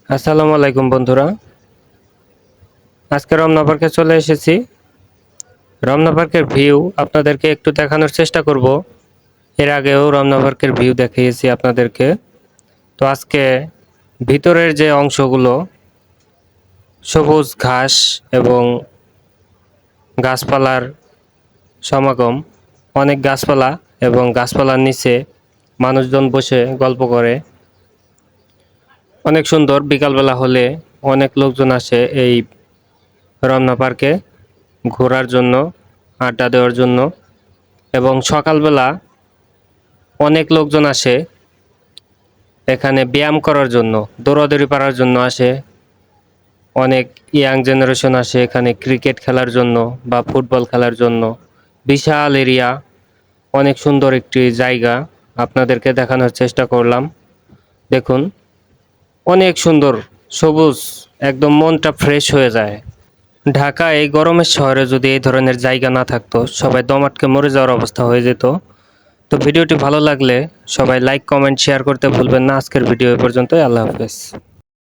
আসসালামু আলাইকুম বন্ধুরা। আজকে রমনা পার্কে চলে এসেছি। রমনা পার্কের ভিউ আপনাদেরকে একটু দেখানোর চেষ্টা করব। এর আগেও রমনা পার্কের ভিউ দেখিয়েছি আপনাদেরকে। তো আজকে ভিতরের যে অংশগুলো সবুজ ঘাস এবং গাছপালার সমাগম, অনেক গাছপালা এবং গাছপালার নিচে মানুষজন বসে গল্প করে। অনেক সুন্দর, বিকালবেলা হলে অনেক লোকজন আসে এই রমনা পার্কে ঘোরার জন্য, আড্ডা দেওয়ার জন্য। এবং সকালবেলা অনেক লোকজন আসে এখানে ব্যায়াম করার জন্য, দৌড়াদৌড়ি পারার জন্য আসে। অনেক ইয়াং জেনারেশন আসে এখানে ক্রিকেট খেলার জন্য বা ফুটবল খেলার জন্য। বিশাল এরিয়া, অনেক সুন্দর একটি জায়গা আপনাদেরকে দেখানোর চেষ্টা করলাম। দেখুন, অনেক সুন্দর, সবুজ, একদম মনটা ফ্রেশ হয়ে যায়। ঢাকা এই গরমের শহরে যদি এই ধরনের জায়গা না থাকতো, সবাই দম আটকে মরে যাওয়ার অবস্থা হয়ে যেত। তো ভিডিওটি ভালো লাগলে সবাই লাইক, কমেন্ট, শেয়ার করতে ভুলবেন না। আজকের ভিডিও এ পর্যন্তই। আল্লাহ হাফেজ।